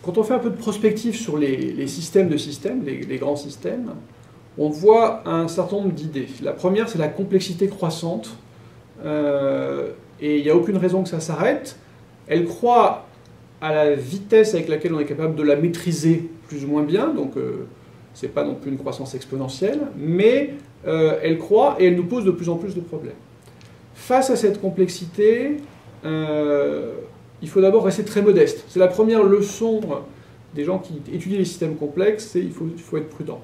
Quand on fait un peu de prospective sur les systèmes de systèmes, les grands systèmes, on voit un certain nombre d'idées. La première, c'est la complexité croissante. Et il n'y a aucune raison que ça s'arrête. Elle croît à la vitesse avec laquelle on est capable de la maîtriser plus ou moins bien. Donc, ce n'est pas non plus une croissance exponentielle. Mais elle croît et elle nous pose de plus en plus de problèmes. Face à cette complexité, il faut d'abord rester très modeste. C'est la première leçon des gens qui étudient les systèmes complexes, c'est il faut être prudent.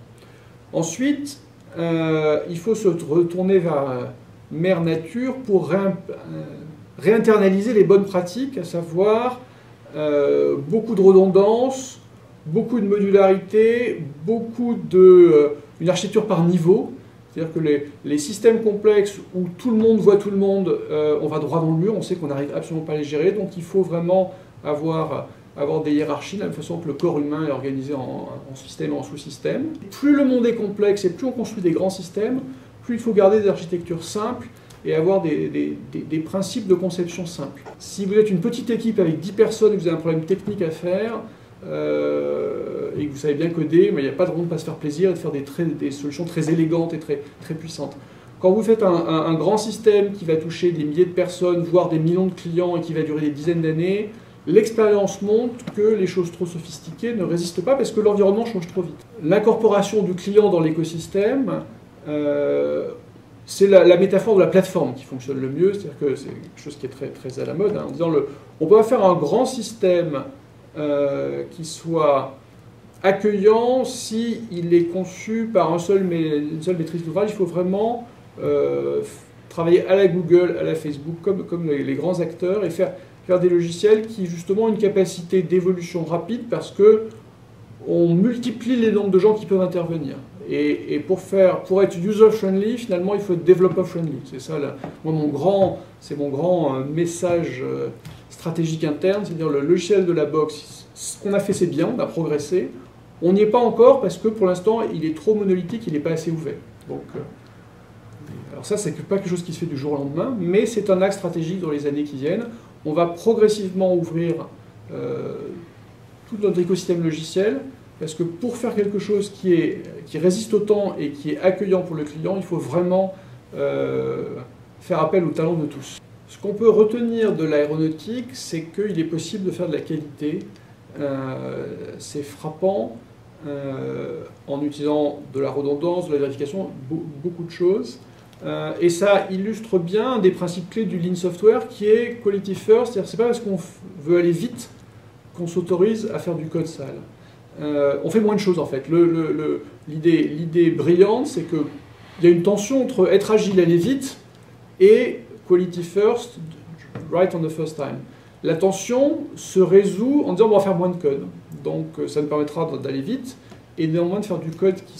Ensuite, il faut se retourner vers Mère Nature pour réinternaliser les bonnes pratiques, à savoir beaucoup de redondance, beaucoup de modularité, une architecture par niveau. C'est-à-dire que les systèmes complexes où tout le monde voit tout le monde, on va droit dans le mur, on sait qu'on n'arrive absolument pas à les gérer, donc il faut vraiment avoir des hiérarchies, de la même façon que le corps humain est organisé en système et en sous-système. Plus le monde est complexe et plus on construit des grands systèmes, plus il faut garder des architectures simples et avoir des principes de conception simples. Si vous êtes une petite équipe avec 10 personnes et que vous avez un problème technique à faire, et que vous savez bien coder, mais il n'y a pas de raison de ne pas se faire plaisir et de faire des solutions très élégantes et très puissantes. Quand vous faites un grand système qui va toucher des milliers de personnes, voire des millions de clients et qui va durer des dizaines d'années, l'expérience montre que les choses trop sophistiquées ne résistent pas parce que l'environnement change trop vite. L'incorporation du client dans l'écosystème, c'est la métaphore de la plateforme qui fonctionne le mieux, c'est-à-dire que c'est quelque chose qui est très à la mode, en disant on peut faire un grand système qui soit accueillant s'il est conçu par une seule maîtrise d'ouvrage. Il faut vraiment travailler à la Google, à la Facebook, comme les grands acteurs, et faire des logiciels qui justement ont une capacité d'évolution rapide parce qu'on multiplie les nombres de gens qui peuvent intervenir. Et pour être user-friendly, finalement, il faut être developer-friendly. C'est ça, mon grand message stratégique interne, c'est-à-dire le logiciel de la box, ce qu'on a fait c'est bien, on a progressé. On n'y est pas encore parce que pour l'instant il est trop monolithique, il n'est pas assez ouvert. Donc, alors ça c'est pas quelque chose qui se fait du jour au lendemain, mais c'est un axe stratégique dans les années qui viennent. On va progressivement ouvrir tout notre écosystème logiciel parce que pour faire quelque chose qui résiste au temps et qui est accueillant pour le client, il faut vraiment faire appel au talent de tous. Ce qu'on peut retenir de l'aéronautique, c'est qu'il est possible de faire de la qualité. C'est frappant en utilisant de la redondance, de la vérification, beaucoup de choses. Et ça illustre bien un des principes clés du Lean Software qui est Quality First. C'est-à-dire que c'est pas parce qu'on veut aller vite qu'on s'autorise à faire du code sale. On fait moins de choses en fait. L'idée brillante, c'est qu'il y a une tension entre être agile, aller vite, et Quality First, right on the first time. La tension se résout en disant on va faire moins de code. Donc ça nous permettra d'aller vite et néanmoins de faire du code qui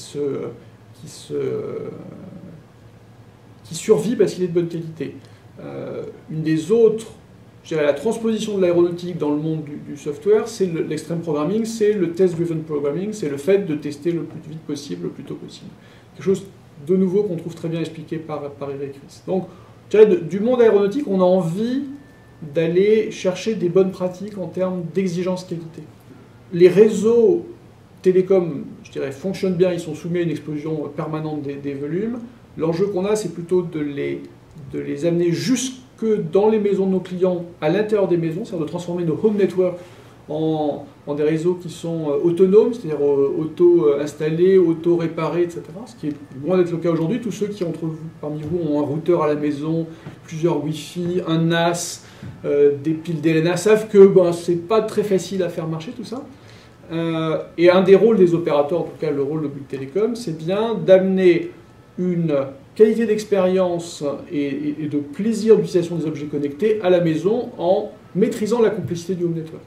survit parce qu'il est de bonne qualité. Une des autres, je dirais la transposition de l'aéronautique dans le monde du software, c'est l'extreme programming, c'est le test-driven programming, c'est le fait de tester le plus vite possible, le plus tôt possible. Quelque chose de nouveau qu'on trouve très bien expliqué par Eric Ries. Donc je dirais, du monde aéronautique, on a envie d'aller chercher des bonnes pratiques en termes d'exigence qualité. Les réseaux télécoms, je dirais, fonctionnent bien, ils sont soumis à une explosion permanente des volumes. L'enjeu qu'on a, c'est plutôt de les amener jusque dans les maisons de nos clients, à l'intérieur des maisons, c'est-à-dire de transformer nos home networks en des réseaux qui sont autonomes, c'est-à-dire auto-installés, auto-réparés, etc. Ce qui est loin d'être le cas aujourd'hui. Tous ceux qui, parmi vous, ont un routeur à la maison, plusieurs Wi-Fi, un NAS, des piles DLNA, savent que c'est pas très facile à faire marcher tout ça. Et un des rôles des opérateurs, en tout cas le rôle de Bouygues Telecom, c'est bien d'amener une qualité d'expérience et de plaisir d'utilisation des objets connectés à la maison en maîtrisant la complexité du home network.